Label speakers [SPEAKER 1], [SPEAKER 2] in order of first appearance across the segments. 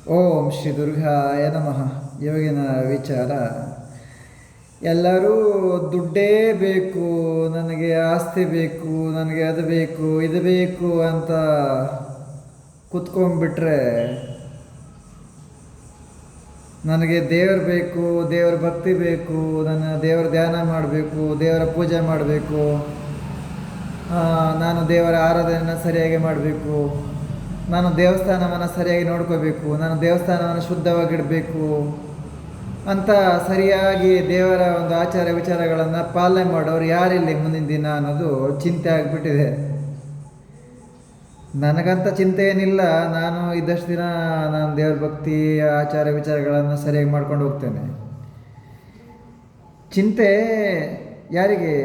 [SPEAKER 1] ಓಂ ಶ್ರೀ ದುರ್ಗಾಯ ನಮಃ. ಇವಾಗಿನ ವಿಚಾರ, ಎಲ್ಲರೂ ದುಡ್ಡೇ ಬೇಕು, ನನಗೆ ಆಸ್ತಿ ಬೇಕು, ನನಗೆ ಅದು ಬೇಕು ಇದು ಬೇಕು ಅಂತ ಕುತ್ಕೊಂಡ್ಬಿಟ್ರೆ, ನನಗೆ ದೇವರು ಬೇಕು, ದೇವರ ಭಕ್ತಿ ಬೇಕು, ನನ್ನ ದೇವರ ಧ್ಯಾನ ಮಾಡಬೇಕು, ದೇವರ ಪೂಜೆ ಮಾಡಬೇಕು, ನಾನು ದೇವರ ಆರಾಧನೆಯನ್ನು ಸರಿಯಾಗಿ ಮಾಡಬೇಕು, ನಾನು ದೇವಸ್ಥಾನವನ್ನು ಸರಿಯಾಗಿ ನೋಡ್ಕೋಬೇಕು, ನಾನು ದೇವಸ್ಥಾನವನ್ನು ಶುದ್ಧವಾಗಿಡಬೇಕು ಅಂತ ಸರಿಯಾಗಿ ದೇವರ ಒಂದು ಆಚಾರ ವಿಚಾರಗಳನ್ನು ಪಾಲನೆ ಮಾಡೋರು ಯಾರಿಲ್ಲಿ ಮುಂದಿನ ದಿನ ಅನ್ನೋದು ಚಿಂತೆ ಆಗಿಬಿಟ್ಟಿದೆ. ನನಗಂತ ಚಿಂತೆ ಏನಿಲ್ಲ, ನಾನು ಇದ್ದಷ್ಟು ದಿನ ನಾನು ದೇವ್ರ ಭಕ್ತಿ ಆಚಾರ ವಿಚಾರಗಳನ್ನು ಸರಿಯಾಗಿ ಮಾಡ್ಕೊಂಡು ಹೋಗ್ತೇನೆ. ಚಿಂತೆ ಯಾರಿಗೆ?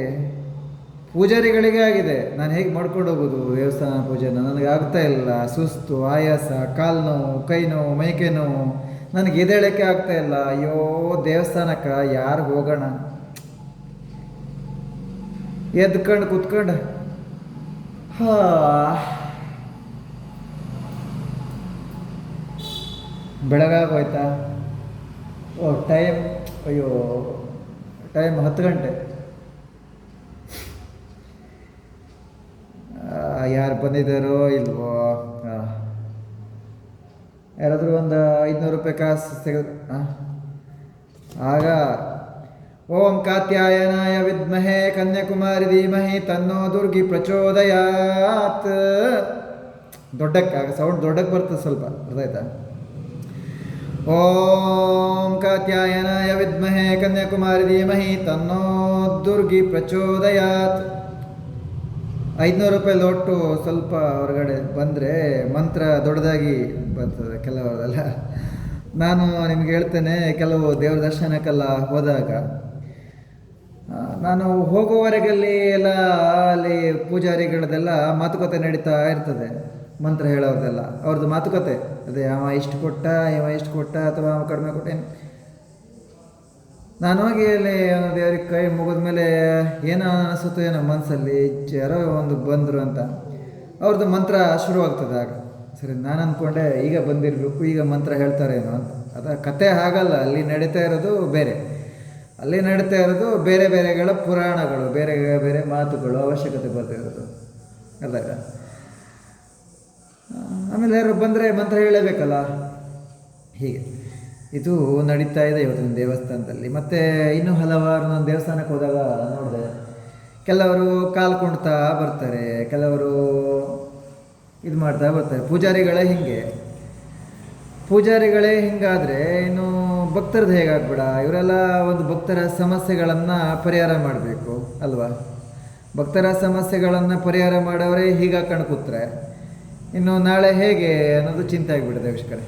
[SPEAKER 1] ಪೂಜಾರಿಗಳಿಗೆ ಆಗಿದೆ. ನಾನು ಹೇಗೆ ಮಾಡ್ಕೊಂಡು ಹೋಗೋದು ದೇವಸ್ಥಾನ ಪೂಜೆನ, ನನಗೆ ಆಗ್ತಾ ಇಲ್ಲ, ಸುಸ್ತು, ಆಯಾಸ, ಕಾಲು ನೋವು, ಕೈ ನೋವು, ಮೈಕೈ ನೋವು, ನನಗೆ ಎದ್ದೇಳಕ್ಕೆ ಆಗ್ತಾ ಇಲ್ಲ. ಅಯ್ಯೋ ದೇವಸ್ಥಾನಕ್ಕೆ ಯಾರು ಹೋಗೋಣ? ಎದ್ಕೊಂಡು ಕೂತ್ಕೊಂಡು ಬೆಳಗಾಗೋಯ್ತಾ? ಟೈಮ್, ಅಯ್ಯೋ ಟೈಮ್ 10 ಗಂಟೆ. ಯಾರು ಬಂದಿದ್ದಾರೋ ಇಲ್ವೋ? ಯಾರಾದರೂ ಒಂದು 500 ರೂಪಾಯಿ ಕಾಸು ತೆಗೆದು ಆಗ ಓಂ ಕಾತ್ಯಾಯನಾಯ ವಿದ್ಮಹೇ ಕನ್ಯಾಕುಮಾರಿ ಧೀಮಹಿ ತನ್ನೋ ದುರ್ಗಿ ಪ್ರಚೋದಯಾತ್. ದೊಡ್ಡಕ್ಕೆ ಸೌಂಡ್ ದೊಡ್ಡಕ್ಕೆ ಬರ್ತದೆ ಸ್ವಲ್ಪ, ಅರ್ಥ ಆಯ್ತಾ? ಓಂ ಕಾತ್ಯಾಯನಾಯ ವಿದ್ಮಹೇ ಕನ್ಯಾಕುಮಾರಿ ಧೀಮಹಿ ತನ್ನೋ ದುರ್ಗಿ ಪ್ರಚೋದಯಾತ್. 500 ರೂಪಾಯಿ ಲೋಟು ಸ್ವಲ್ಪ ಹೊರಗಡೆ ಬಂದರೆ ಮಂತ್ರ ದೊಡ್ಡದಾಗಿ ಬರ್ತದೆ ಕೆಲವರೆಲ್ಲ. ನಾನು ನಿಮ್ಗೆ ಹೇಳ್ತೇನೆ, ಕೆಲವು ದೇವ್ರ ದರ್ಶನಕ್ಕೆಲ್ಲ ಹೋದಾಗ ನಾನು ಹೋಗುವವರೆಗಲ್ಲಿ ಎಲ್ಲ ಅಲ್ಲಿ ಪೂಜಾರಿಗಳದೆಲ್ಲ ಮಾತುಕತೆ ನಡೀತಾ ಇರ್ತದೆ. ಮಂತ್ರ ಹೇಳೋರ್ದೆಲ್ಲ ಅವ್ರದ್ದು ಮಾತುಕತೆ, ಅದೇ ಅವ ಇಷ್ಟು ಕೊಟ್ಟ, ಇವ ಇಷ್ಟು ಕೊಟ್ಟ, ಅಥವಾ ಅವ ಕಡಿಮೆ ಕೊಟ್ಟ. ನಾನು ಹೋಗಿ ಅಲ್ಲಿ ದೇವ್ರಿಗೆ ಕೈ ಮುಗಿದ ಮೇಲೆ ಏನೋ ಅನಿಸುತ್ತೋ ಏನೋ ಮನಸ್ಸಲ್ಲಿ, ಯಾರೋ ಒಂದು ಬಂದರು ಅಂತ ಅವ್ರದ್ದು ಮಂತ್ರ ಶುರುವಾಗ್ತದೆ. ಆಗ ಸರಿ ನಾನು ಅಂದ್ಕೊಂಡೆ ಈಗ ಬಂದಿರಬೇಕು, ಈಗ ಮಂತ್ರ ಹೇಳ್ತಾರೇನೋ ಅಂತ. ಅದು ಕತೆ ಹಾಗಲ್ಲ, ಅಲ್ಲಿ ನಡೀತಾ ಇರೋದು ಬೇರೆ, ಅಲ್ಲಿ ನಡೀತಾ ಇರೋದು ಬೇರೆ ಬೇರೆಗಳ ಪುರಾಣಗಳು, ಬೇರೆ ಬೇರೆ ಮಾತುಗಳು, ಅವಶ್ಯಕತೆ ಬರ್ತಿರೋದು ಅದಾಗ. ಆಮೇಲೆ ಯಾರು ಬಂದರೆ ಮಂತ್ರ ಹೇಳಬೇಕಲ್ಲ, ಹೀಗೆ ಇದು ನಡೀತಾ ಇದೆ ಇವತ್ತಿನ ದೇವಸ್ಥಾನದಲ್ಲಿ. ಮತ್ತು ಇನ್ನೂ ಹಲವಾರು ನಾನು ದೇವಸ್ಥಾನಕ್ಕೆ ಹೋದಾಗ ನೋಡಿದೆ, ಕೆಲವರು ಕಾಲು ಕುಣ್ತಾ ಬರ್ತಾರೆ, ಕೆಲವರು ಇದು ಮಾಡ್ತಾ ಬರ್ತಾರೆ. ಪೂಜಾರಿಗಳೇ ಹಿಂಗಾದರೆ ಇನ್ನು ಭಕ್ತರದ್ದು ಹೇಗಾಗ್ಬೇಡ? ಇವರೆಲ್ಲ ಒಂದು ಭಕ್ತರ ಸಮಸ್ಯೆಗಳನ್ನು ಪರಿಹಾರ ಮಾಡಬೇಕು ಅಲ್ವಾ? ಭಕ್ತರ ಸಮಸ್ಯೆಗಳನ್ನು ಪರಿಹಾರ ಮಾಡೋರೇ ಹೀಗೆ ಹಾಕೊಂಡು ಕೂತ್ರೆ ಇನ್ನು ನಾಳೆ ಹೇಗೆ ಅನ್ನೋದು ಚಿಂತೆ ಆಗಿಬಿಟ್ಟಿದೆ ವೀಕ್ಷಕರೇ.